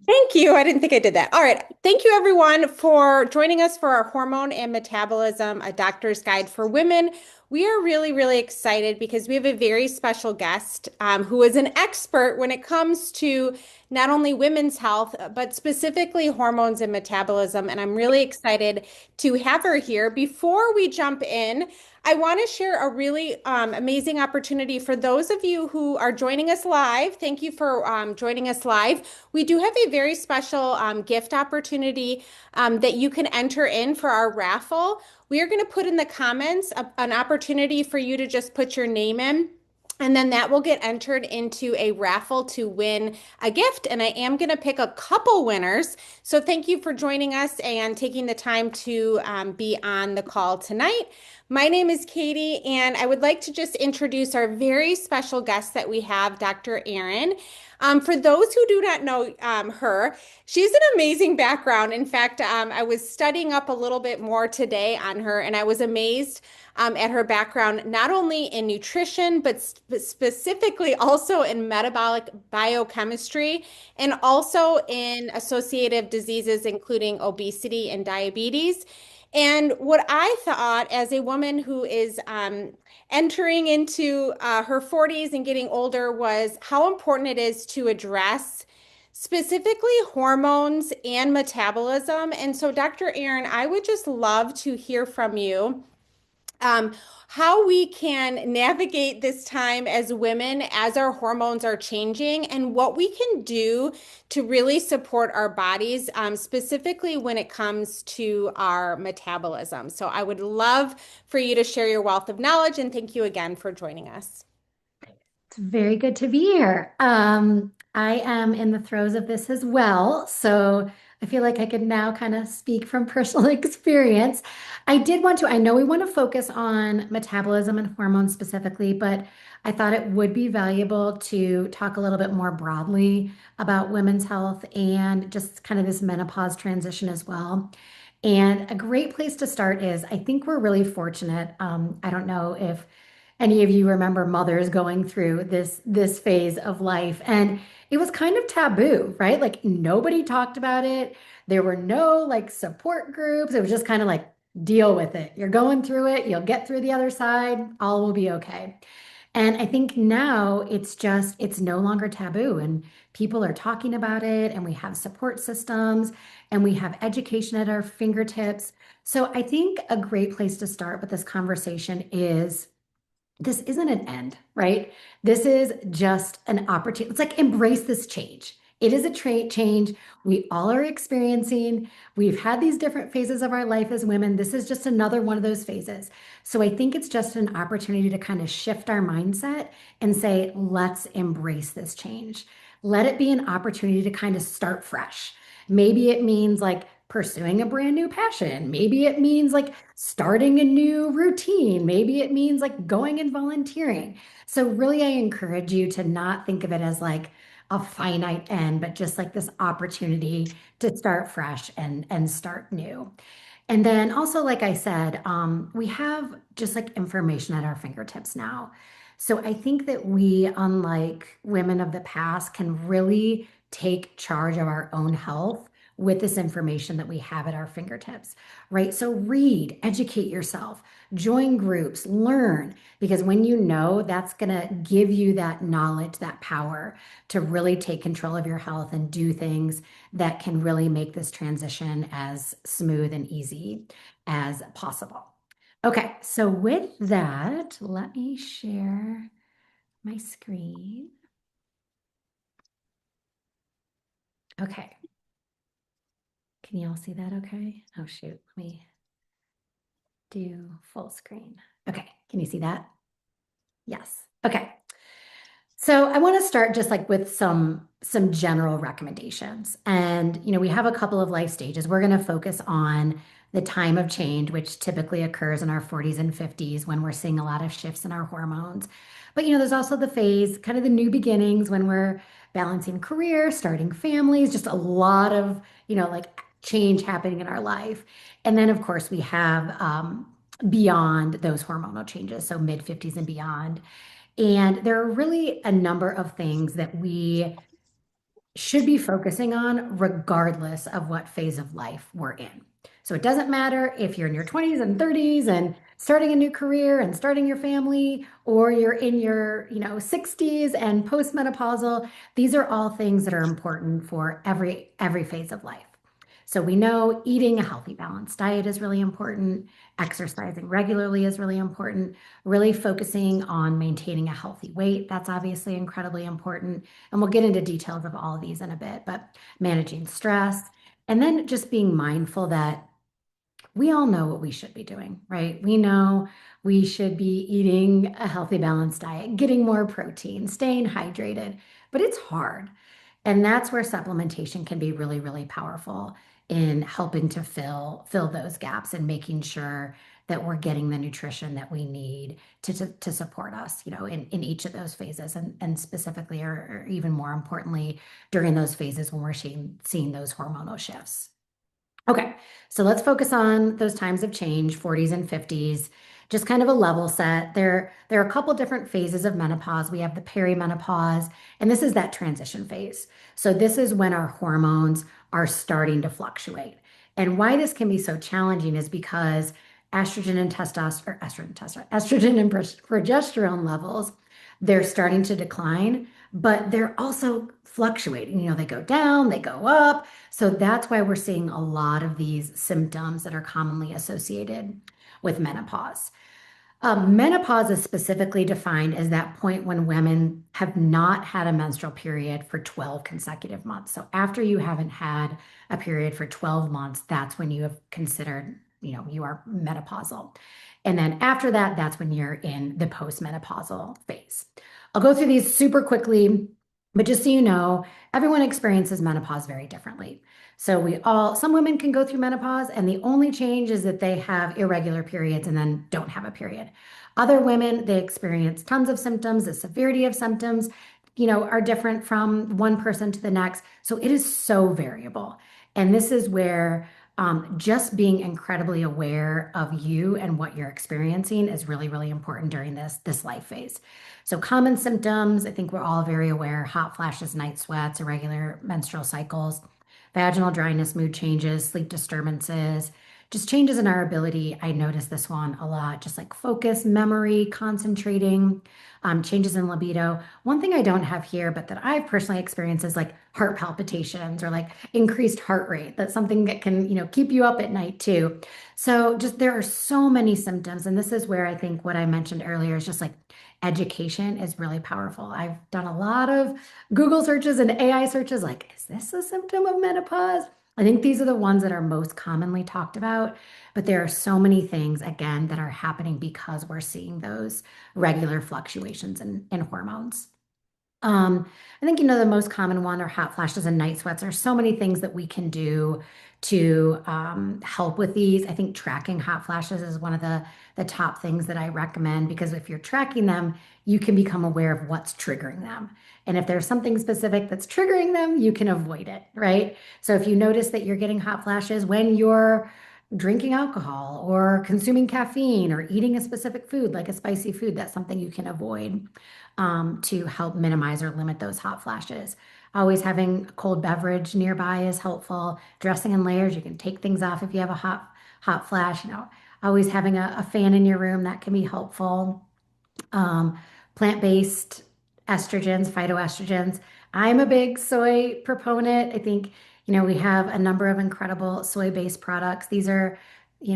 Thank you. I didn't think I did that. All right. Thank you, everyone, for joining us for our Hormone and Metabolism, a doctor's guide for women. We are really, really excited because we have a very special guest who is an expert when it comes to not only women's health, but specifically hormones and metabolism. And I'm really excited to have her here. Before we jump in, I want to share a really amazing opportunity for those of you who are joining us live. Thank you for joining us live. We do have a very special gift opportunity that you can enter in for our raffle. We are going to put in the comments an opportunity for you to just put your name in. And then that will get entered into a raffle to win a gift. And I am going to pick a couple winners. So thank you for joining us and taking the time to be on the call tonight. My name is Katie, and I would like to just introduce our very special guest that we have, Dr. Erin. For those who do not know her, she's an amazing background. In fact, I was studying up a little bit more today on her, and I was amazed at her background, not only in nutrition, but specifically also in metabolic biochemistry and also in associative diseases, including obesity and diabetes. And what I thought as a woman who is entering into her 40s and getting older was how important it is to address specifically hormones and metabolism. And so, Dr. Erin, I would just love to hear from you um, how we can navigate this time as women as our hormones are changing and what we can do to really support our bodies, specifically when it comes to our metabolism. So I would love for you to share your wealth of knowledge and thank you again for joining us. It's very good to be here. I am in the throes of this as well, so I feel like I could now kind of speak from personal experience. I know we want to focus on metabolism and hormones specifically, but I thought it would be valuable to talk a little bit more broadly about women's health and just kind of this menopause transition as well. And a great place to start is I think we're really fortunate. I don't know if any of you remember mothers going through this phase of life, and it was kind of taboo, right? Like nobody talked about it. There were no like support groups. It was just kind of like deal with it. You're going through it. You'll get through the other side. All will be okay. And I think now it's no longer taboo, and people are talking about it, and we have support systems and we have education at our fingertips. So I think a great place to start with this conversation is this isn't an end, right? This is just an opportunity. It's like embrace this change. It is a change we all are experiencing. We've had these different phases of our life as women. This is just another one of those phases. So I think it's just an opportunity to kind of shift our mindset and say, let's embrace this change. Let it be an opportunity to kind of start fresh. Maybe it means like pursuing a brand new passion. Maybe it means like starting a new routine. Maybe it means like going and volunteering. So, really, I encourage you to not think of it as like a finite end, but just like this opportunity to start fresh and start new. And then also, like I said, we have just like information at our fingertips now. So I think that we, unlike women of the past, can really take charge of our own health with this information that we have at our fingertips, right? So read, educate yourself, join groups, learn, because when you know, that's going to give you that knowledge, that power to really take control of your health and do things that can really make this transition as smooth and easy as possible. Okay, so with that, let me share my screen. Okay, can you all see that okay? Oh shoot, let me do full screen. Okay, can you see that? Yes. Okay. So I want to start just like with some general recommendations. And we have a couple of life stages. We're going to focus on the time of change, which typically occurs in our 40s and 50s when we're seeing a lot of shifts in our hormones. But there's also the phase, kind of the new beginnings when we're balancing career, starting families, just a lot of, like change happening in our life. And then of course we have beyond those hormonal changes, so mid 50s and beyond. And there are really a number of things that we should be focusing on regardless of what phase of life we're in. So it doesn't matter if you're in your 20s and 30s and starting a new career and starting your family, or you're in your, 60s and postmenopausal. These are all things that are important for every phase of life. So we know eating a healthy, balanced diet is really important. Exercising regularly is really important. Really focusing on maintaining a healthy weight, that's obviously incredibly important. And we'll get into details of all of these in a bit, but managing stress and then just being mindful that we all know what we should be doing, right? We know we should be eating a healthy, balanced diet, getting more protein, staying hydrated, but it's hard. And that's where supplementation can be really, really powerful in helping to fill those gaps and making sure that we're getting the nutrition that we need to support us, in each of those phases and specifically or even more importantly during those phases when we're seeing those hormonal shifts. Okay, so let's focus on those times of change, 40s and 50s, just kind of a level set. There are a couple different phases of menopause. We have the perimenopause, and this is that transition phase. So this is when our hormones are starting to fluctuate. And why this can be so challenging is because estrogen and progesterone levels, they're starting to decline, but they're also fluctuating. They go down, they go up. So that's why we're seeing a lot of these symptoms that are commonly associated with menopause. Menopause is specifically defined as that point when women have not had a menstrual period for 12 consecutive months. So after you haven't had a period for 12 months, that's when you have considered, you are menopausal. And then after that, that's when you're in the postmenopausal phase. I'll go through these super quickly, but just so you know, everyone experiences menopause very differently. So some women can go through menopause, and the only change is that they have irregular periods and then don't have a period. Other women, they experience tons of symptoms. The severity of symptoms, are different from one person to the next. So it is so variable. And this is where just being incredibly aware of you and what you're experiencing is really, really important during this life phase. So common symptoms, I think we're all very aware: hot flashes, night sweats, irregular menstrual cycles, vaginal dryness, mood changes, sleep disturbances, just changes in our ability. I notice this one a lot, just like focus, memory, concentrating, changes in libido. One thing I don't have here, but that I've personally experienced is like heart palpitations or like increased heart rate. That's something that can, keep you up at night too. So just there are so many symptoms. And this is where I think what I mentioned earlier is just like education is really powerful. I've done a lot of Google searches and AI searches like, is this a symptom of menopause? I think these are the ones that are most commonly talked about, but there are so many things, again, that are happening because we're seeing those regular fluctuations in hormones. I think, the most common one are hot flashes and night sweats. There's so many things that we can do to help with these. I think tracking hot flashes is one of the top things that I recommend, because if you're tracking them, you can become aware of what's triggering them. And if there's something specific that's triggering them, you can avoid it, right? So if you notice that you're getting hot flashes when you're drinking alcohol or consuming caffeine or eating a specific food, like a spicy food, that's something you can avoid to help minimize or limit those hot flashes. Always having a cold beverage nearby is helpful. Dressing in layers, you can take things off if you have a hot flash. Always having a fan in your room, that can be helpful. um, Plant-based estrogens, phytoestrogens. I'm a big soy proponent. I think, we have a number of incredible soy-based products. These are,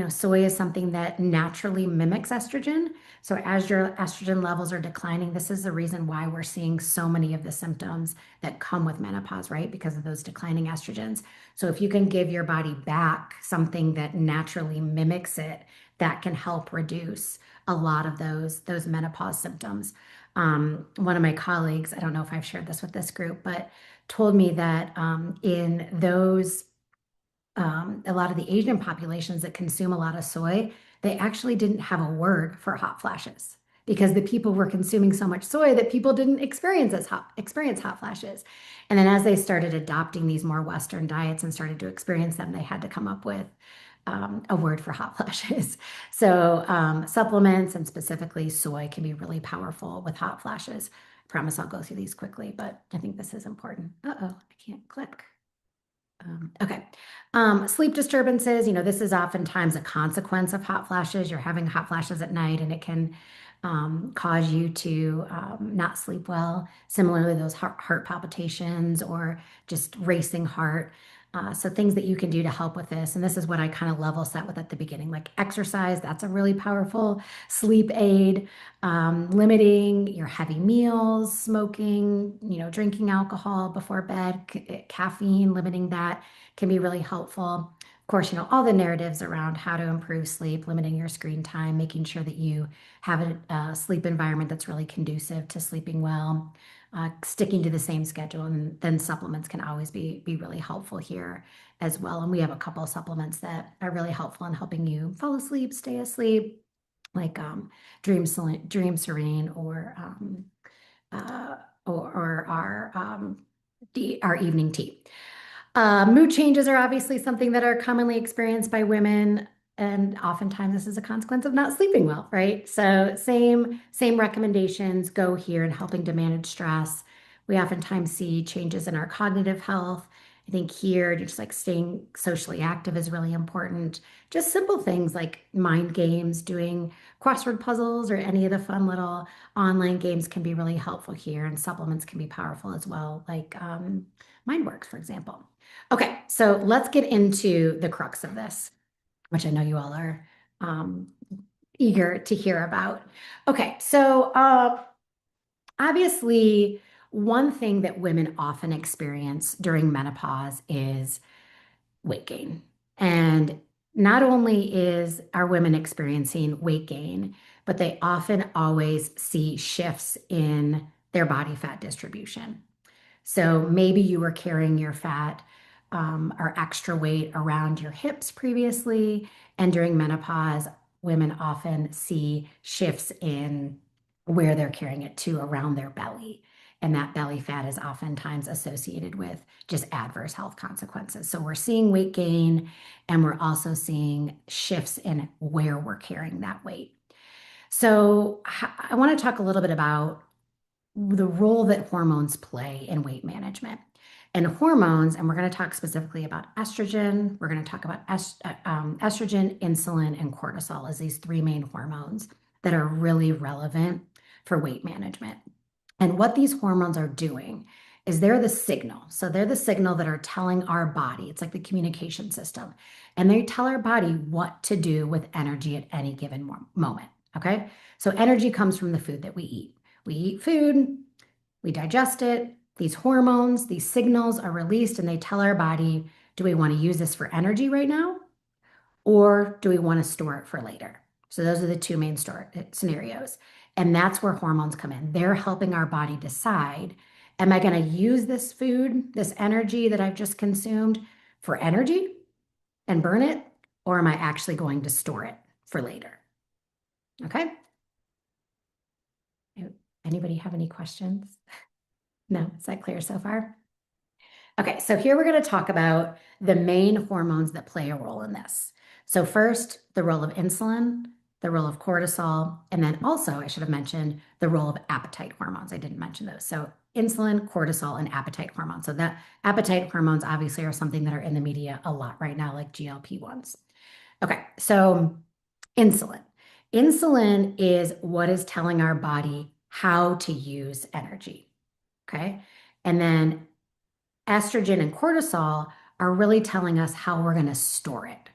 soy is something that naturally mimics estrogen. So as your estrogen levels are declining, this is the reason why we're seeing so many of the symptoms that come with menopause, right? Because of those declining estrogens. So if you can give your body back something that naturally mimics it, that can help reduce a lot of those menopause symptoms. One of my colleagues, I don't know if I've shared this with this group, but told me that in those a lot of the Asian populations that consume a lot of soy, they actually didn't have a word for hot flashes because the people were consuming so much soy that people didn't experience hot flashes. And then as they started adopting these more Western diets and started to experience them, they had to come up with a word for hot flashes. So supplements and specifically soy can be really powerful with hot flashes. I promise I'll go through these quickly, but I think this is important. Uh-oh, I Can't click. Okay. Sleep disturbances, this is oftentimes a consequence of hot flashes. You're having hot flashes at night and it can cause you to not sleep well. Similarly, those heart palpitations or just racing heart. So things that you can do to help with this. And this is what I kind of level set with at the beginning, like exercise. That's a really powerful sleep aid. Limiting your heavy meals, smoking, drinking alcohol before bed, caffeine, limiting that can be really helpful. Of course, all the narratives around how to improve sleep, limiting your screen time, making sure that you have a sleep environment that's really conducive to sleeping well, sticking to the same schedule, and then supplements can always be really helpful here as well. And we have a couple of supplements that are really helpful in helping you fall asleep, stay asleep, like Dream Serene uh, or our evening tea. Mood changes are obviously something that are commonly experienced by women, and oftentimes this is a consequence of not sleeping well, right? So same recommendations go here in helping to manage stress. We oftentimes see changes in our cognitive health. I think here, just like staying socially active is really important. Just simple things like mind games, doing crossword puzzles, or any of the fun little online games can be really helpful here, and supplements can be powerful as well, like MindWorks, for example. Okay, so let's get into the crux of this, which I know you all are um, eager to hear about. Okay, so obviously, one thing that women often experience during menopause is weight gain. And not only are women experiencing weight gain, but they often always see shifts in their body fat distribution. So maybe you were carrying your fat or extra weight around your hips previously, and during menopause, women often see shifts in where they're carrying it to around their belly. And that belly fat is oftentimes associated with just adverse health consequences. So we're seeing weight gain, and we're also seeing shifts in where we're carrying that weight. So I want to talk a little bit about the role that hormones play in weight management. And hormones, and we're going to talk specifically about estrogen, we're going to talk about estrogen, insulin, and cortisol as these three main hormones that are really relevant for weight management. And what these hormones are doing is they're the signal. So they're the signal that are telling our body, it's like the communication system, and they tell our body what to do with energy at any given moment. Okay. So energy comes from the food that we eat. We eat food, we digest it. These hormones, these signals are released, and they tell our body, do we want to use this for energy right now? Or do we want to store it for later? So those are the two main scenarios. And that's where hormones come in. They're helping our body decide, am I going to use this food, this energy that I've just consumed for energy and burn it? Or am I actually going to store it for later? Okay. Anybody have any questions? No, is that clear so far? Okay, so here we're going to talk about the main hormones that play a role in this. So first, the role of insulin, the role of cortisol, and then also, I should have mentioned, the role of appetite hormones. I didn't mention those. So insulin, cortisol, and appetite hormones. So that appetite hormones obviously are something that are in the media a lot right now, like GLP-1s. Okay, so insulin. Insulin is what is telling our body how to use energy. Okay. And then estrogen and cortisol are really telling us how we're going to store it.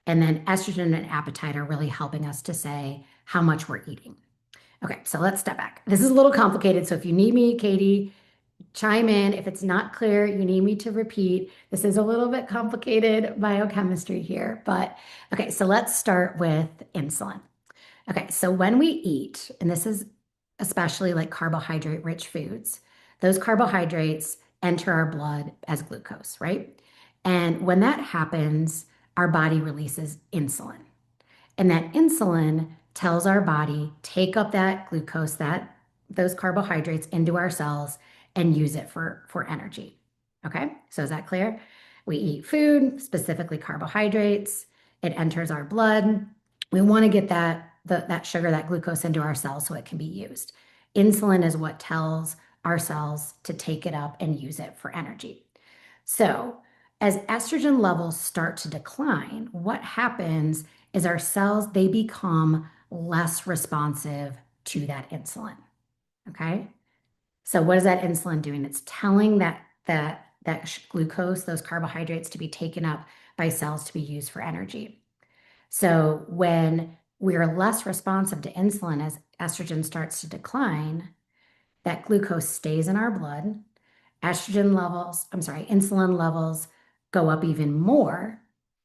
And then estrogen and appetite are really helping us to say how much we're eating. Okay, so let's step back. This is a little complicated. So if you need me, Katie, chime in. If it's not clear, you need me to repeat. This is a little bit complicated biochemistry here. But okay, so let's start with insulin. Okay, so when we eat, and this is especially like carbohydrate rich foods, those carbohydrates enter our blood as glucose, right? And when that happens, our body releases insulin. And that insulin tells our body, take up that glucose, those carbohydrates into our cells and use it for energy. Okay, so is that clear? We eat food, specifically carbohydrates. It enters our blood. We want to get that sugar, that glucose into our cells so it can be used. Insulin is what tells our cells to take it up and use it for energy. So, as estrogen levels start to decline, what happens is our cells they become less responsive to that insulin. Okay? So what is that insulin doing? It's telling that glucose, those carbohydrates to be taken up by cells to be used for energy. So when we're less responsive to insulin as estrogen starts to decline, that glucose stays in our blood. Insulin levels go up even more.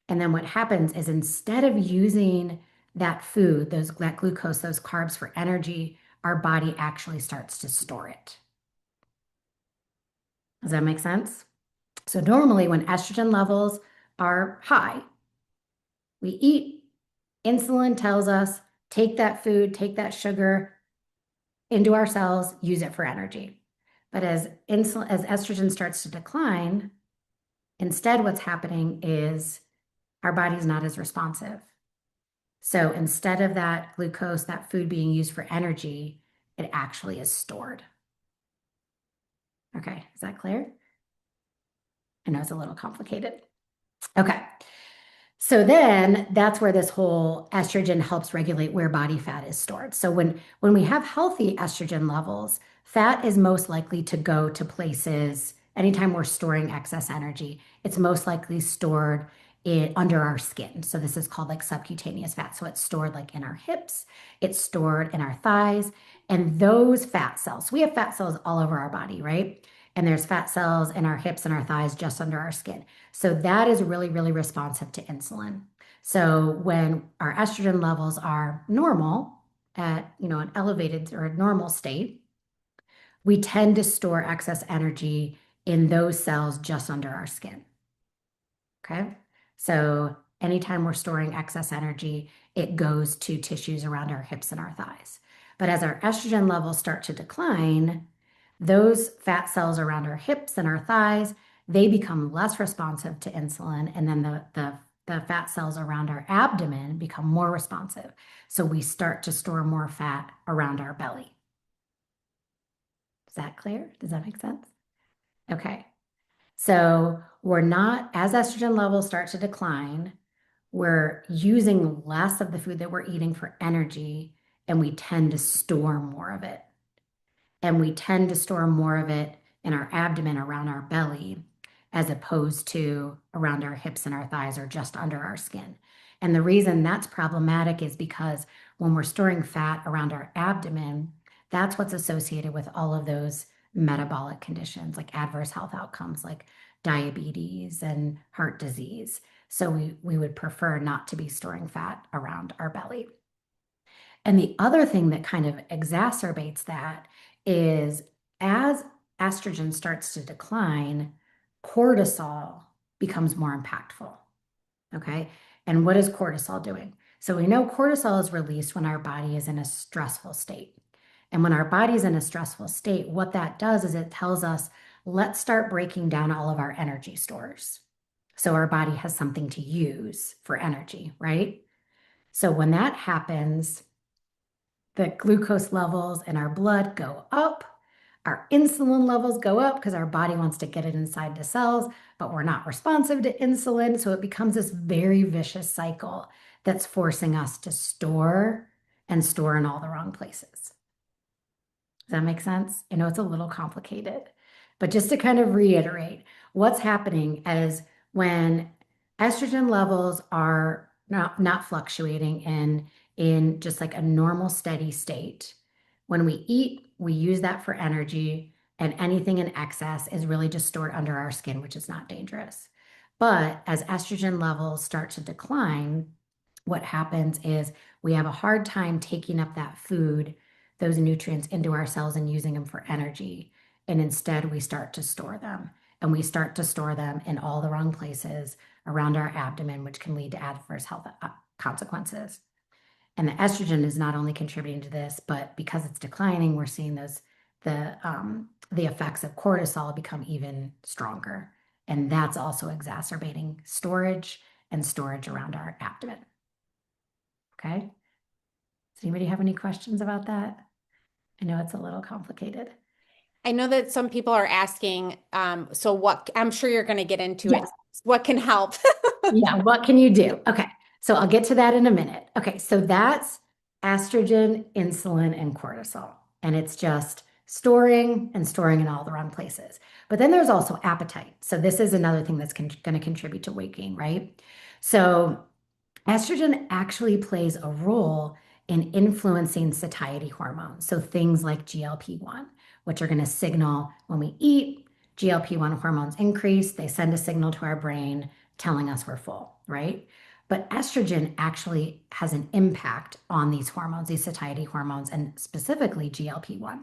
And then what happens is instead of using that food, that glucose, those carbs for energy, our body actually starts to store it. Does that make sense? So normally when estrogen levels are high, we eat, insulin tells us, take that food, take that sugar into our cells, use it for energy. But as estrogen starts to decline, instead what's happening is our body's not as responsive. So instead of that glucose, that food being used for energy, it actually is stored. Okay, is that clear? I know it's a little complicated. Okay. So then that's where this whole estrogen helps regulate where body fat is stored. So when we have healthy estrogen levels, fat is most likely to go to places anytime we're storing excess energy, it's most likely stored under our skin. So this is called like subcutaneous fat. So it's stored like in our hips, it's stored in our thighs, and those fat cells. We have fat cells all over our body, right? And there's fat cells in our hips and our thighs just under our skin. So that is really, really responsive to insulin. So when our estrogen levels are normal at, an elevated or a normal state, we tend to store excess energy in those cells just under our skin. Okay. So anytime we're storing excess energy, it goes to tissues around our hips and our thighs. But as our estrogen levels start to decline, those fat cells around our hips and our thighs, they become less responsive to insulin. And then the fat cells around our abdomen become more responsive. So we start to store more fat around our belly. Is that clear? Does that make sense? Okay. So we're not, as estrogen levels start to decline, we're using less of the food that we're eating for energy, and we tend to store more of it. And we tend to store more of it in our abdomen around our belly, as opposed to around our hips and our thighs or just under our skin. And the reason that's problematic is because when we're storing fat around our abdomen, that's what's associated with all of those metabolic conditions like adverse health outcomes like diabetes and heart disease. So we would prefer not to be storing fat around our belly. And the other thing that kind of exacerbates that is as estrogen starts to decline, cortisol becomes more impactful. Okay. And what is cortisol doing? So we know cortisol is released when our body is in a stressful state. And when our body is in a stressful state, what that does is it tells us, let's start breaking down all of our energy stores. So our body has something to use for energy, right? So when that happens, the glucose levels in our blood go up. Our insulin levels go up because our body wants to get it inside the cells, but we're not responsive to insulin. So it becomes this very vicious cycle that's forcing us to store and store in all the wrong places. Does that make sense? I know it's a little complicated, but just to kind of reiterate, what's happening is when estrogen levels are not fluctuating in just like a normal steady state. When we eat, we use that for energy, and anything in excess is really just stored under our skin, which is not dangerous. But as estrogen levels start to decline, what happens is we have a hard time taking up that food, those nutrients into our cells and using them for energy. And instead, we start to store them. And we start to store them in all the wrong places around our abdomen, which can lead to adverse health consequences. And the estrogen is not only contributing to this, but because it's declining, we're seeing the effects of cortisol become even stronger. And that's also exacerbating storage and storage around our abdomen. Okay. Does anybody have any questions about that? I know it's a little complicated. I know that some people are asking, so what, I'm sure you're going to get into it. Yes. What can help? Yeah, what can you do? Okay, so I'll get to that in a minute. Okay, so that's estrogen, insulin, and cortisol. And it's just storing and storing in all the wrong places. But then there's also appetite. So this is another thing that's going to contribute to weight gain, right? So estrogen actually plays a role in influencing satiety hormones. So things like GLP-1, which are going to signal when we eat, GLP-1 hormones increase, they send a signal to our brain telling us we're full, right? But estrogen actually has an impact on these hormones, these satiety hormones, and specifically GLP-1.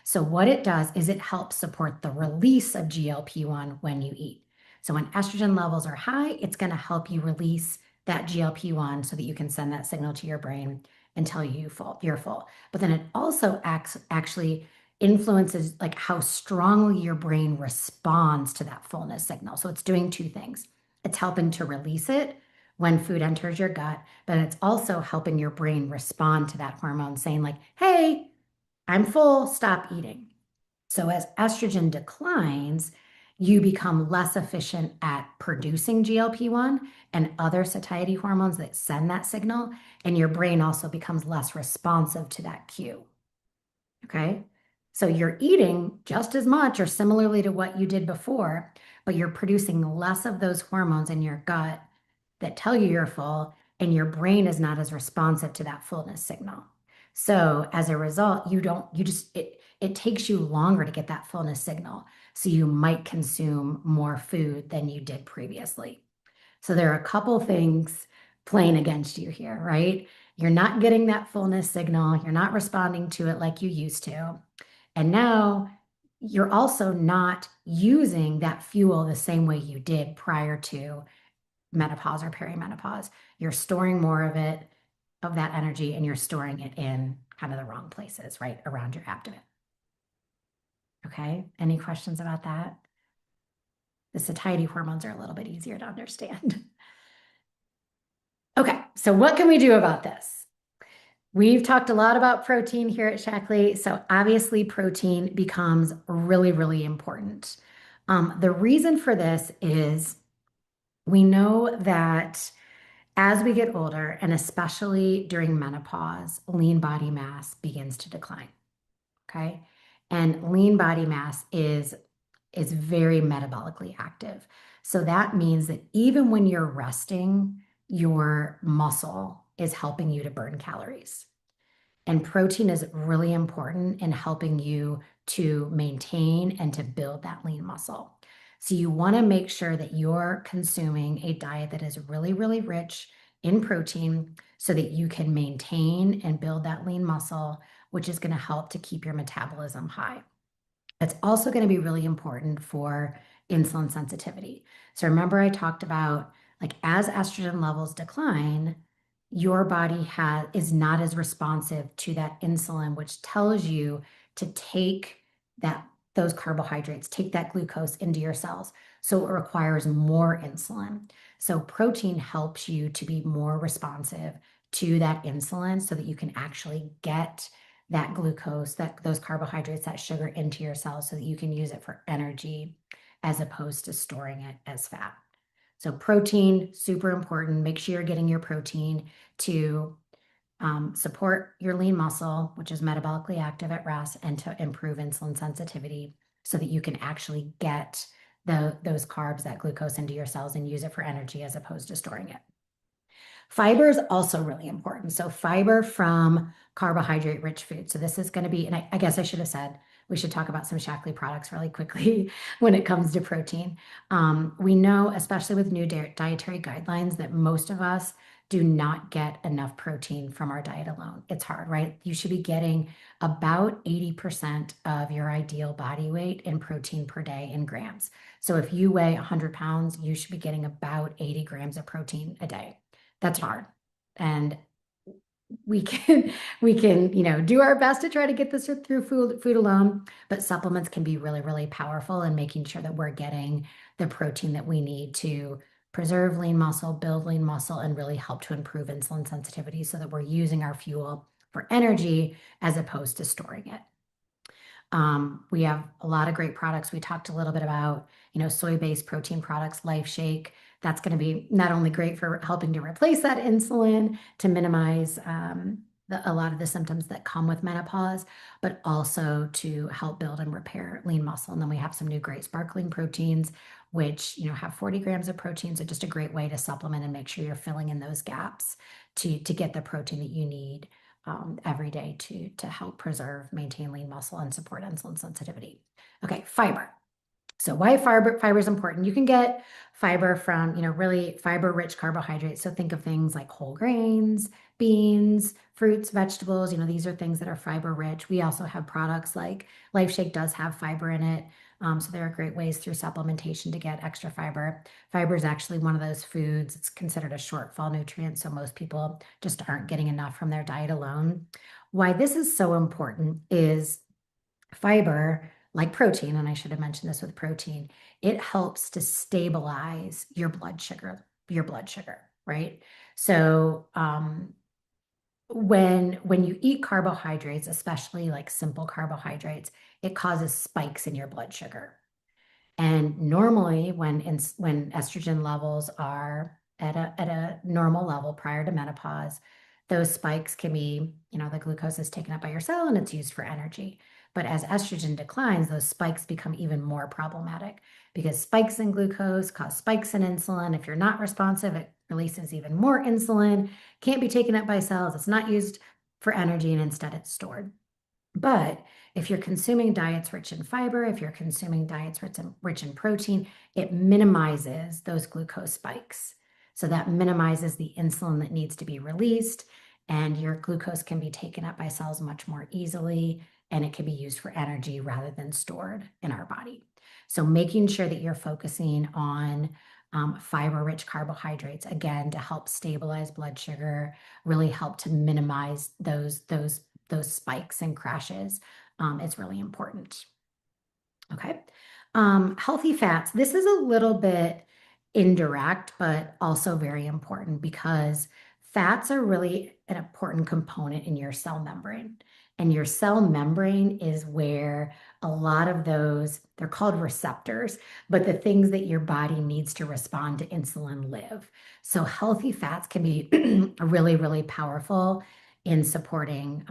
So what it does is it helps support the release of GLP-1 when you eat. So when estrogen levels are high, it's going to help you release that GLP-1 so that you can send that signal to your brain and tell you you're full. But then it also actually influences like how strongly your brain responds to that fullness signal. So it's doing two things. It's helping to release it when food enters your gut, but it's also helping your brain respond to that hormone saying like, "Hey, I'm full, stop eating." So as estrogen declines, you become less efficient at producing GLP-1 and other satiety hormones that send that signal, and your brain also becomes less responsive to that cue. Okay. So you're eating just as much or similarly to what you did before, but you're producing less of those hormones in your gut that tell you you're full, and your brain is not as responsive to that fullness signal. So as a result, it takes you longer to get that fullness signal. So you might consume more food than you did previously. So there are a couple things playing against you here, right? You're not getting that fullness signal. You're not responding to it like you used to. And now you're also not using that fuel the same way you did prior to menopause or perimenopause. You're storing more of it, of that energy, and you're storing it in kind of the wrong places, right? Around your abdomen. Okay. Any questions about that? The satiety hormones are a little bit easier to understand. Okay, so what can we do about this? We've talked a lot about protein here at Shackley, so obviously protein becomes really, really important. The reason for this is we know that as we get older, and especially during menopause, lean body mass begins to decline. Okay, and lean body mass is very metabolically active. So that means that even when you're resting, your muscle is helping you to burn calories. And protein is really important in helping you to maintain and to build that lean muscle. So you want to make sure that you're consuming a diet that is really, really rich in protein so that you can maintain and build that lean muscle, which is going to help to keep your metabolism high. It's also going to be really important for insulin sensitivity. So remember I talked about like as estrogen levels decline, your body is not as responsive to that insulin, which tells you to take those carbohydrates, take that glucose into your cells. So it requires more insulin. So protein helps you to be more responsive to that insulin so that you can actually get that glucose, those carbohydrates, that sugar into your cells so that you can use it for energy as opposed to storing it as fat. So protein, super important. Make sure you're getting your protein to support your lean muscle, which is metabolically active at rest, and to improve insulin sensitivity so that you can actually get those carbs, that glucose into your cells and use it for energy as opposed to storing it. Fiber is also really important. So fiber from carbohydrate rich food. So this is going to be, and I guess I should have said, we should talk about some Shackley products really quickly when it comes to protein. We know, especially with new dietary guidelines, that most of us do not get enough protein from our diet alone. It's hard, right? You should be getting about 80% of your ideal body weight in protein per day in grams. So if you weigh 100 pounds, you should be getting about 80 grams of protein a day. That's hard. And we can do our best to try to get this through food alone, but supplements can be really, really powerful in making sure that we're getting the protein that we need to preserve lean muscle, build lean muscle, and really help to improve insulin sensitivity so that we're using our fuel for energy as opposed to storing it. We have a lot of great products. We talked a little bit about, soy-based protein products, Life Shake. That's going to be not only great for helping to replace that insulin to minimize a lot of the symptoms that come with menopause, but also to help build and repair lean muscle. And then we have some new great sparkling proteins, which, have 40 grams of protein. So just a great way to supplement and make sure you're filling in those gaps to get the protein that you need every day to help preserve, maintain lean muscle, and support insulin sensitivity. Okay, fiber. So why fiber is important? You can get fiber from, really fiber-rich carbohydrates. So think of things like whole grains, beans, fruits, vegetables. These are things that are fiber-rich. We also have products like Life Shake does have fiber in it. So there are great ways through supplementation to get extra fiber. Fiber is actually one of those foods. It's considered a shortfall nutrient. So most people just aren't getting enough from their diet alone. Why this is so important is fiber, like protein, and I should have mentioned this with protein, it helps to stabilize your blood sugar, right? So when you eat carbohydrates, especially like simple carbohydrates, it causes spikes in your blood sugar. And normally, when estrogen levels are at a normal level prior to menopause, those spikes can be, the glucose is taken up by your cell and it's used for energy. But as estrogen declines, those spikes become even more problematic because spikes in glucose cause spikes in insulin. If you're not responsive, it releases even more insulin, can't be taken up by cells, it's not used for energy, and instead it's stored. But if you're consuming diets rich in fiber, if you're consuming diets rich in protein, it minimizes those glucose spikes. So that minimizes the insulin that needs to be released, and your glucose can be taken up by cells much more easily, and it can be used for energy rather than stored in our body. So making sure that you're focusing on fiber-rich carbohydrates, again, to help stabilize blood sugar, really help to minimize those spikes and crashes. It's really important. Okay. Healthy fats. This is a little bit indirect, but also very important because fats are really an important component in your cell membrane. And your cell membrane is where a lot of those, they're called receptors, but the things that your body needs to respond to insulin live. So healthy fats can be really, really powerful in supporting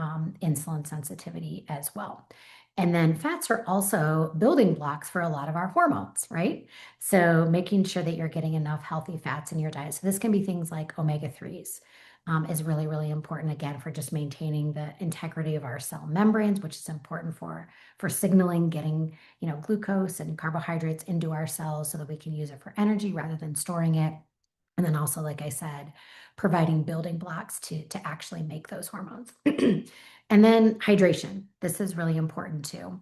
insulin sensitivity as well. And then fats are also building blocks for a lot of our hormones, right? So making sure that you're getting enough healthy fats in your diet. So this can be things like omega-3s is really, really important, again, for just maintaining the integrity of our cell membranes, which is important for signaling, getting, glucose and carbohydrates into our cells so that we can use it for energy rather than storing it. And then also, like I said, providing building blocks to actually make those hormones. And then hydration. This is really important too.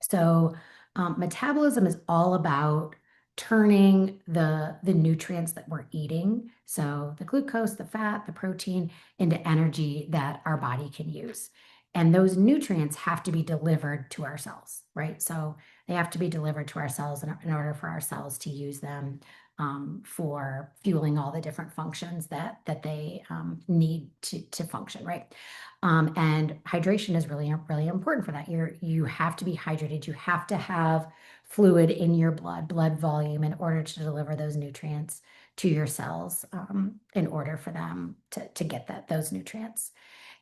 So metabolism is all about turning the nutrients that we're eating, so the glucose, the fat, the protein, into energy that our body can use. And those nutrients have to be delivered to our cells, right? So they have to be delivered to our cells in order for our cells to use them for fueling all the different functions that they need to function, right? And hydration is really, really important for that. You have to be hydrated. You have to have fluid in your blood volume in order to deliver those nutrients to your cells, in order for them to get those nutrients.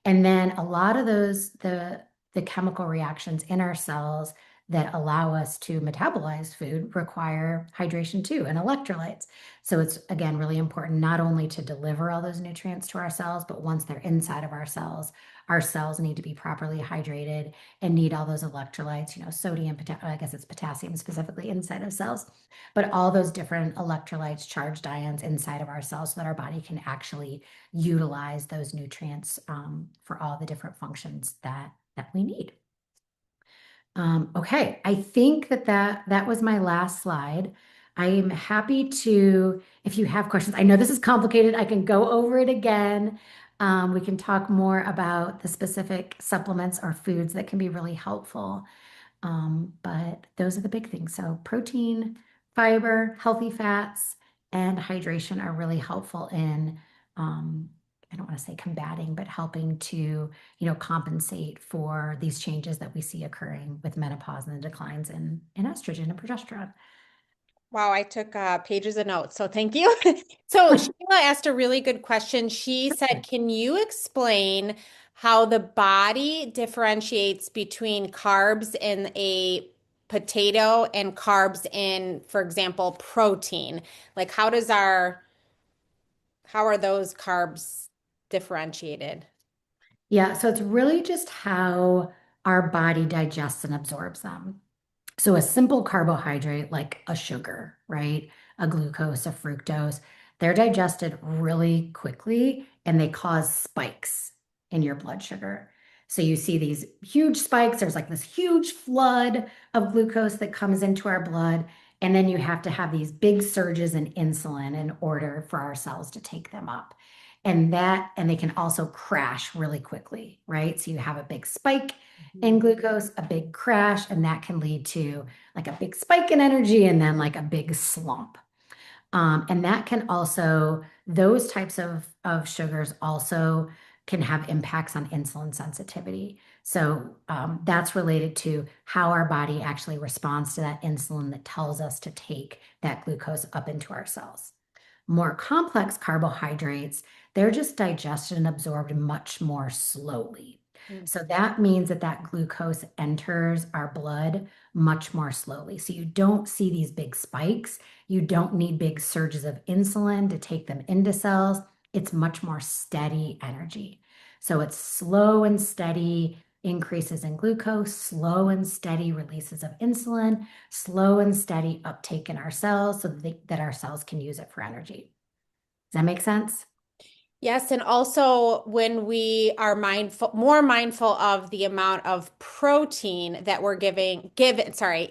And then a lot of the chemical reactions in our cells that allow us to metabolize food require hydration too and electrolytes. So it's again really important not only to deliver all those nutrients to our cells, but once they're inside of our cells need to be properly hydrated and need all those electrolytes, sodium, I guess it's potassium specifically inside of cells, but all those different electrolytes, charged ions inside of our cells so that our body can actually utilize those nutrients for all the different functions that we need. Okay, I think that was my last slide. I am happy to, if you have questions, I know this is complicated. I can go over it again. We can talk more about the specific supplements or foods that can be really helpful. But those are the big things. So protein, fiber, healthy fats, and hydration are really helpful in I don't want to say combating, but helping to, compensate for these changes that we see occurring with menopause and the declines in estrogen and progesterone. Wow, I took pages of notes, so thank you. So Sheila asked a really good question. She said, "Can you explain how the body differentiates between carbs in a potato and carbs in, for example, protein? Like how are those carbs differentiated?" Yeah, so it's really just how our body digests and absorbs them. So a simple carbohydrate like a sugar, right? A glucose, a fructose, they're digested really quickly and they cause spikes in your blood sugar. So you see these huge spikes. There's like this huge flood of glucose that comes into our blood. And then you have to have these big surges in insulin in order for our cells to take them up. And they can also crash really quickly, right? So you have a big spike in glucose, a big crash, and that can lead to like a big spike in energy and then like a big slump. And that can also, those types of sugars also can have impacts on insulin sensitivity. So that's related to how our body actually responds to that insulin that tells us to take that glucose up into our cells. More complex carbohydrates, they're just digested and absorbed much more slowly. Mm. So that means that that glucose enters our blood much more slowly. So you don't see these big spikes. You don't need big surges of insulin to take them into cells. It's much more steady energy. So it's slow and steady increases in glucose, slow and steady releases of insulin, slow and steady uptake in our cells so that our cells can use it for energy. Does that make sense? Yes, and also when we are more mindful of the amount of protein that we're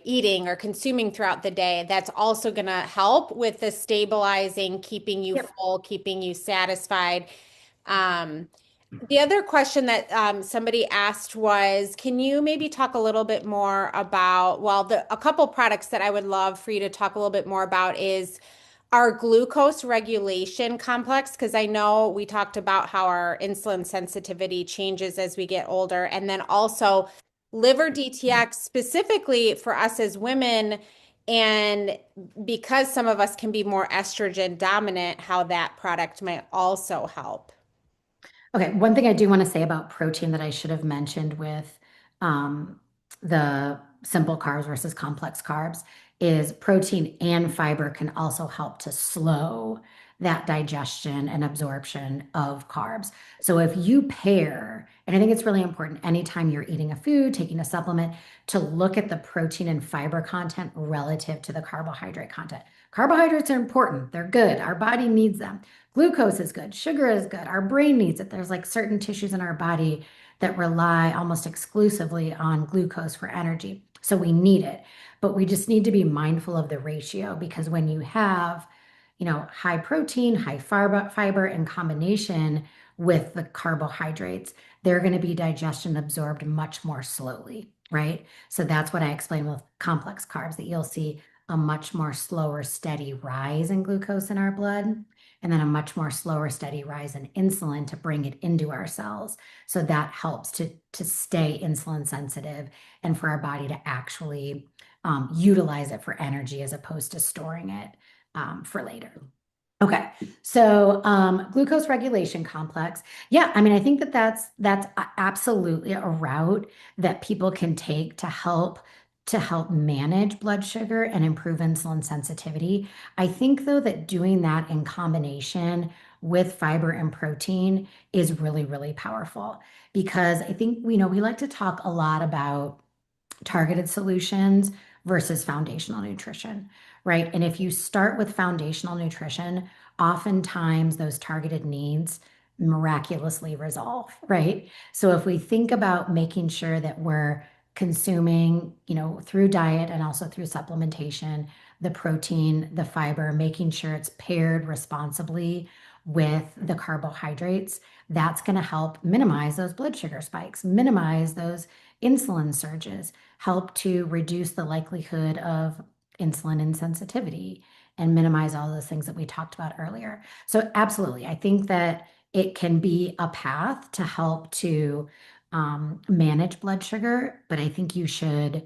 eating or consuming throughout the day, that's also going to help with the stabilizing, keeping you Yep. full, keeping you satisfied. Um, the other question that somebody asked was, can you maybe talk a little bit more about, well, a couple products that I would love for you to talk a little bit more about is our glucose regulation complex, because I know we talked about how our insulin sensitivity changes as we get older, and then also liver DTX specifically for us as women, and because some of us can be more estrogen dominant, how that product might also help. Okay, one thing I do want to say about protein that I should have mentioned with um, the simple carbs versus complex carbs is protein and fiber can also help to slow that digestion and absorption of carbs. So if you pair, and I think it's really important anytime you're eating a food, taking a supplement, to look at the protein and fiber content relative to the carbohydrate content. Carbohydrates are important, they're good, our body needs them. Glucose is good, sugar is good, our brain needs it. There's like certain tissues in our body that rely almost exclusively on glucose for energy. So we need it, but we just need to be mindful of the ratio because when you have, high protein, high fiber in combination with the carbohydrates, they're going to be digestion absorbed much more slowly, right? So that's what I explained with complex carbs that you'll see a much more slower, steady rise in glucose in our blood and then a much more slower, steady rise in insulin to bring it into our cells. So that helps to stay insulin sensitive and for our body to actually utilize it for energy as opposed to storing it for later. Okay, so glucose regulation complex. Yeah, I mean, I think that that's absolutely a route that people can take to help manage blood sugar and improve insulin sensitivity. I think though that doing that in combination with fiber and protein is really, really powerful because I think we like to talk a lot about targeted solutions versus foundational nutrition, right? And if you start with foundational nutrition, oftentimes those targeted needs miraculously resolve, right? So if we think about making sure that we're consuming, through diet and also through supplementation, the protein, the fiber, making sure it's paired responsibly with the carbohydrates, that's going to help minimize those blood sugar spikes, minimize those insulin surges, help to reduce the likelihood of insulin insensitivity and minimize all those things that we talked about earlier. So absolutely, I think that it can be a path to help to manage blood sugar, but I think you should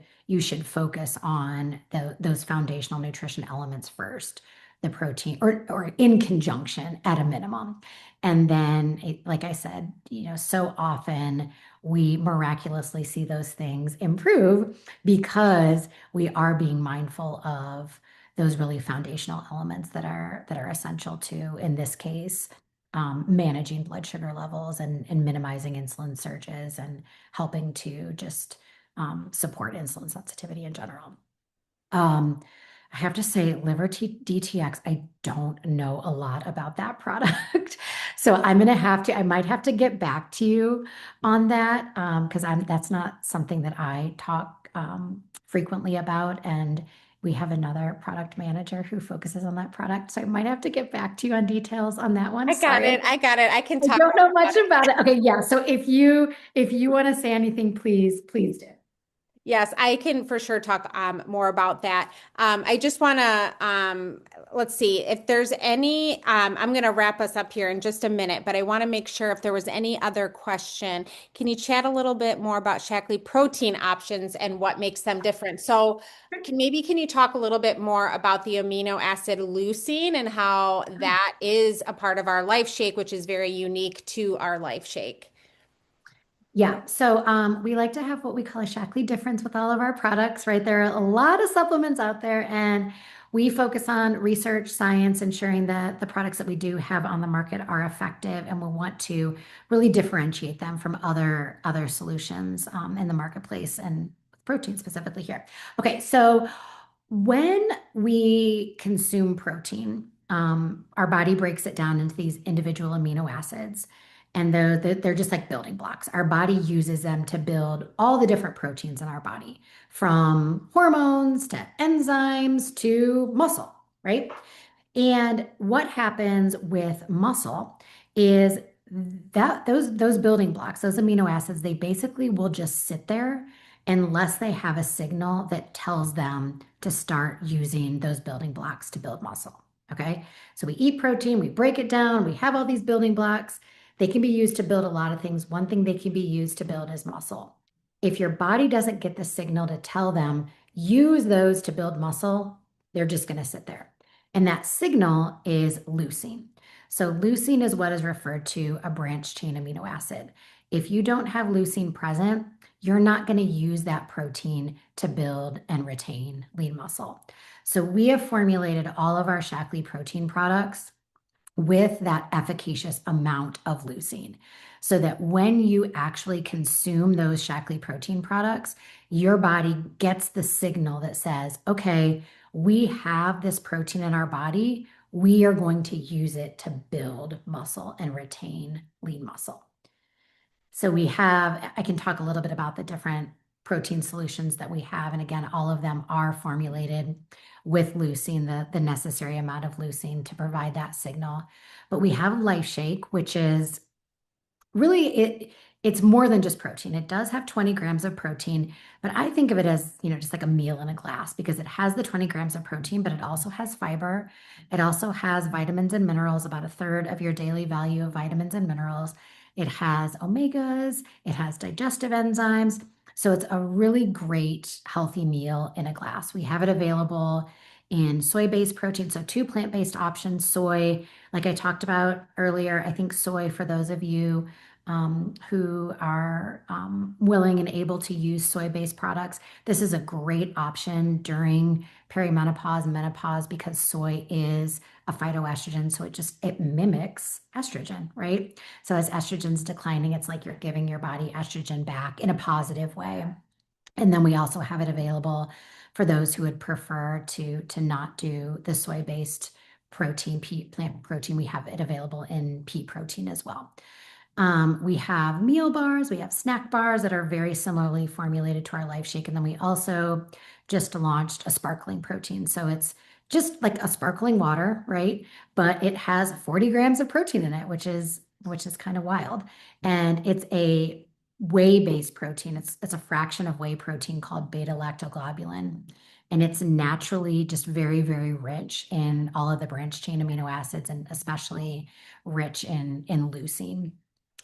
focus on those foundational nutrition elements first, the protein, or in conjunction at a minimum. And then, like I said, so often we miraculously see those things improve because we are being mindful of those really foundational elements that are essential to, in this case, managing blood sugar levels and minimizing insulin surges and helping to just support insulin sensitivity in general. Um, I have to say, DTX, I don't know a lot about that product. So I might have to get back to you on that because that's not something that I talk frequently about. And we have another product manager who focuses on that product. So I might have to get back to you on details on that one. I got Sorry. it. I got it. I can I talk don't more know much about it. about it. Okay, yeah. So if you want to say anything, please do. Yes, I can for sure talk more about that. I just want to let's see if there's any. I'm going to wrap us up here in just a minute, but I want to make sure if there was any other question. Can you chat a little bit more about Shaklee protein options and what makes them different? So, can you talk a little bit more about the amino acid leucine and how that is a part of our life shake, which is very unique to our life shake? Yeah, so we like to have what we call a Shaklee difference with all of our products, right? There are a lot of supplements out there, and we focus on research, science, ensuring that the products that we do have on the market are effective, and we want to really differentiate them from other solutions in the marketplace and protein specifically here. Okay, so when we consume protein, our body breaks it down into these individual amino acids, and they're just like building blocks. Our body uses them to build all the different proteins in our body, from hormones to enzymes to muscle, right? And what happens with muscle is that those building blocks, those amino acids, they basically will just sit there unless they have a signal that tells them to start using those building blocks to build muscle. Okay. So we eat protein, we break it down, we have all these building blocks. They can be used to build a lot of things. One thing they can be used to build is muscle. If your body doesn't get the signal to tell them, use those to build muscle, they're just going to sit there. And that signal is leucine. So leucine is what is referred to a branched chain amino acid. If you don't have leucine present, you're not going to use that protein to build and retain lean muscle. So we have formulated all of our Shaklee protein products with that efficacious amount of leucine so that when you actually consume those Shaklee protein products, your body gets the signal that says, okay, we have this protein in our body. We are going to use it to build muscle and retain lean muscle. So I can talk a little bit about the different protein solutions that we have. And again, all of them are formulated with leucine, the necessary amount of leucine to provide that signal. But we have Life Shake, which is really it's more than just protein. It does have 20 grams of protein, but I think of it as, just like a meal in a glass because it has the 20 grams of protein, but it also has fiber. It also has vitamins and minerals, about a third of your daily value of vitamins and minerals. It has omegas, it has digestive enzymes. So it's a really great healthy meal in a glass. We have it available in soy-based protein, so two plant-based options, soy, like I talked about earlier. I think soy, for those of you who are willing and able to use soy-based products, this is a great option during perimenopause and menopause because soy is a phytoestrogen, so it mimics estrogen, right? So as estrogen's declining, it's like you're giving your body estrogen back in a positive way. And then we also have it available for those who would prefer to not do the soy-based protein, plant protein. We have it available in pea protein as well. We have meal bars, we have snack bars that are very similarly formulated to our Life Shake. And then we also just launched a sparkling protein. So it's just like a sparkling water, right? But it has 40 grams of protein in it, which is kind of wild. And it's a whey-based protein. It's a fraction of whey protein called beta lactoglobulin. and it's naturally just very, very rich in all of the branched chain amino acids and especially rich in leucine.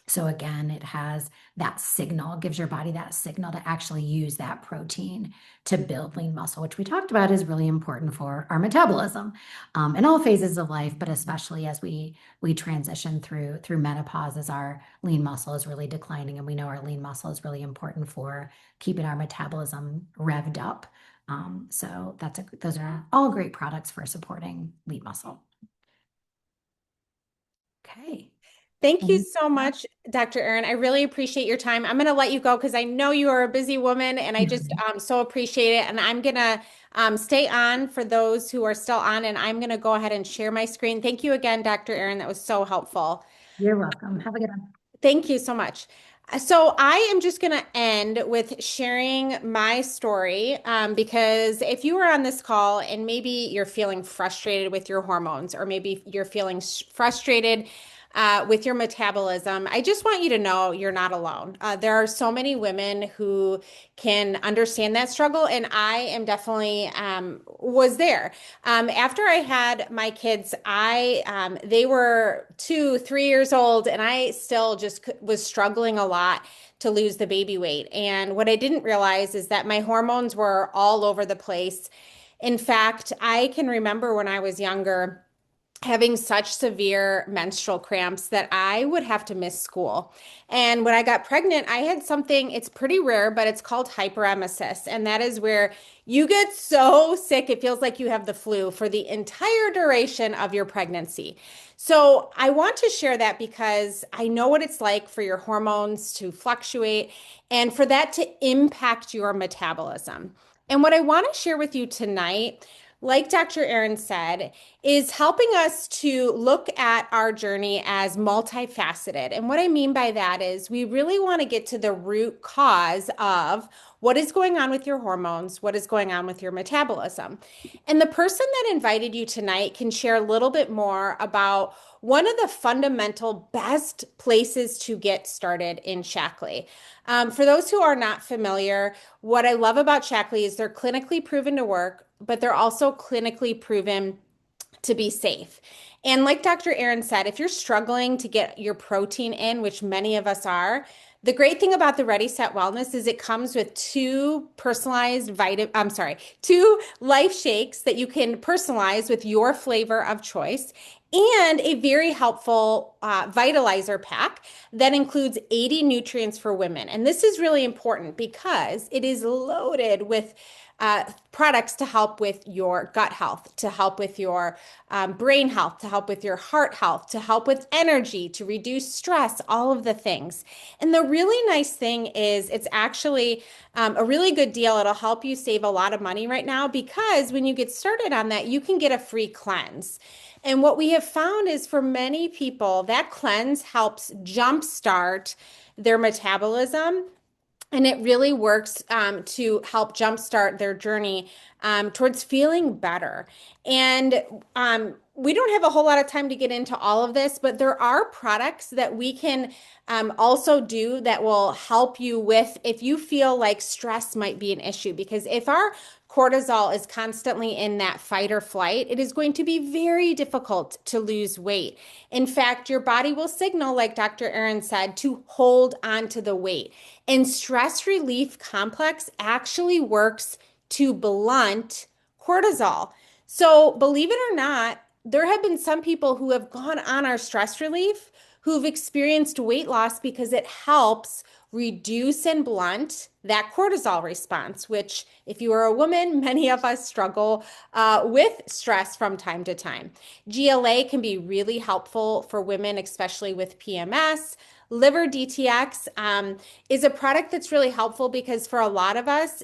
So again, it has that signal, gives your body that signal to actually use that protein to build lean muscle, which we talked about is really important for our metabolism in all phases of life, but especially as we transition through menopause as our lean muscle is really declining, and we know our lean muscle is really important for keeping our metabolism revved up. So those are all great products for supporting lean muscle. Okay. Thank you Any- so much, Dr. Erin. I really appreciate your time. I'm going to let you go because I know you are a busy woman and I just so appreciate it. And I'm going to stay on for those who are still on, and I'm going to go ahead and share my screen. Thank you again, Dr. Erin. That was so helpful. You're welcome. Have a good one. Thank you so much. So I am just going to end with sharing my story because if you were on this call and maybe you're feeling frustrated with your hormones, or maybe you're feeling frustrated with your metabolism, I just want you to know you're not alone. There are so many women who can understand that struggle, and I am definitely was there. After I had my kids, I they were 2, 3 years old, and I still just was struggling a lot to lose the baby weight. And what I didn't realize is that my hormones were all over the place. In fact, I can remember when I was younger having such severe menstrual cramps that I would have to miss school. And when I got pregnant, I had something, it's pretty rare, but it's called hyperemesis. And that is where you get so sick, it feels like you have the flu for the entire duration of your pregnancy. So I want to share that because I know what it's like for your hormones to fluctuate and for that to impact your metabolism. And what I want to share with you tonight, like Dr. Erin said, is helping us to look at our journey as multifaceted. And what I mean by that is we really want to get to the root cause of what is going on with your hormones, what is going on with your metabolism. And the person that invited you tonight can share a little bit more about one of the fundamental best places to get started in Shaklee. For those who are not familiar, what I love about Shaklee is they're clinically proven to work, but they're also clinically proven to be safe. And like Dr. Erin said, if you're struggling to get your protein in, which many of us are, the great thing about the Ready Set Wellness is it comes with two personalized two life shakes that you can personalize with your flavor of choice, and a very helpful vitalizer pack that includes 80 nutrients for women. And this is really important because it is loaded with products to help with your gut health, to help with your brain health, to help with your heart health, to help with energy, to reduce stress, all of the things. And the really nice thing is it's actually a really good deal. It'll help you save a lot of money right now because when you get started on that, you can get a free cleanse. And what we have found is for many people, that cleanse helps jumpstart their metabolism, and it really works to help jumpstart their journey towards feeling better. And we don't have a whole lot of time to get into all of this, but there are products that we can also do that will help you with if you feel like stress might be an issue. Because if our cortisol is constantly in that fight or flight, it is going to be very difficult to lose weight. In fact, your body will signal, like Dr. Erin said, to hold on to the weight. And stress relief complex actually works to blunt cortisol. So, believe it or not, there have been some people who have gone on our stress relief who've experienced weight loss because it helps reduce and blunt that cortisol response, which, if you are a woman, many of us struggle with stress from time to time. GLA can be really helpful for women, especially with PMS. Liver DTX is a product that's really helpful because for a lot of us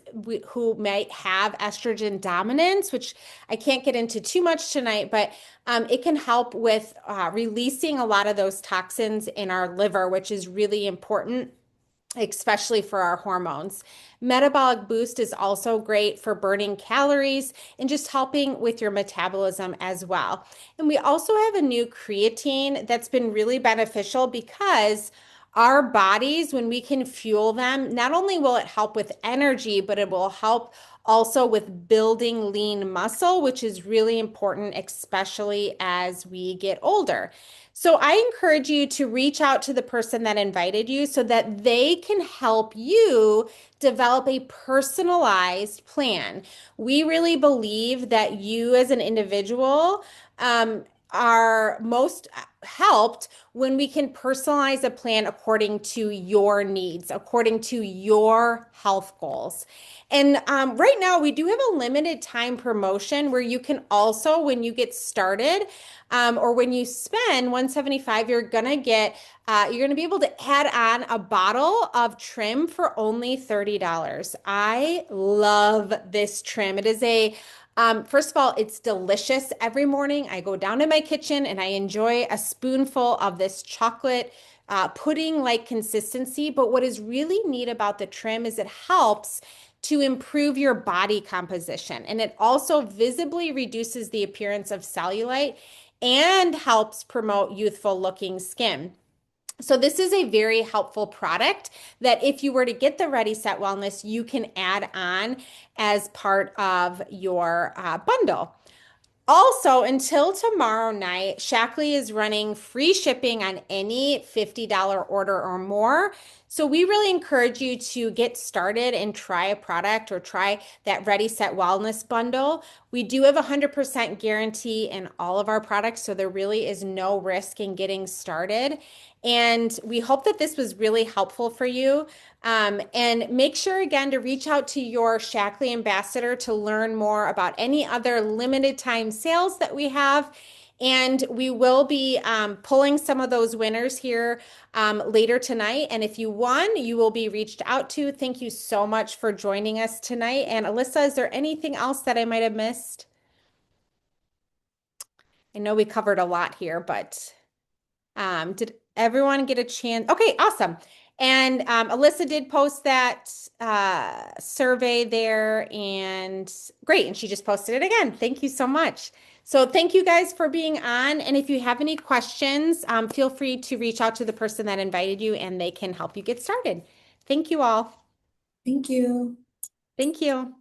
who may have estrogen dominance, which I can't get into too much tonight, but it can help with releasing a lot of those toxins in our liver, which is really important, especially for our hormones. Metabolic Boost is also great for burning calories and just helping with your metabolism as well. And we also have a new creatine that's been really beneficial because Our bodies, when we can fuel them, not only will it help with energy, but it will help also with building lean muscle, which is really important, especially as we get older. So I encourage you to reach out to the person that invited you so that they can help you develop a personalized plan. We really believe that you as an individual are most helped when we can personalize a plan according to your needs, according to your health goals. And right now, we do have a limited time promotion where you can also, when you get started, or when you spend 175, you're gonna be able to add on a bottle of trim for only $30. I love this trim. It is a first of all, it's delicious. Every morning I go down to my kitchen and I enjoy a spoonful of this chocolate pudding-like consistency. But what is really neat about the trim is it helps to improve your body composition. And it also visibly reduces the appearance of cellulite and helps promote youthful looking skin. So this is a very helpful product that if you were to get the Ready Set Wellness, you can add on as part of your bundle. Also, until tomorrow night, Shackley is running free shipping on any $50 order or more. So we really encourage you to get started and try a product or try that Ready Set Wellness bundle. We do have a 100% guarantee in all of our products, so there really is no risk in getting started. And we hope that this was really helpful for you. And make sure again to reach out to your Shackley ambassador to learn more about any other limited time sales that we have. And we will be pulling some of those winners here later tonight. And if you won, you will be reached out to. Thank you so much for joining us tonight. And Alyssa, is there anything else that I might have missed? I know we covered a lot here, but did everyone get a chance? Okay, awesome. And Alyssa did post that survey there, and great. And she just posted it again. Thank you so much. So thank you guys for being on. And if you have any questions, feel free to reach out to the person that invited you, and they can help you get started. Thank you all. Thank you. Thank you.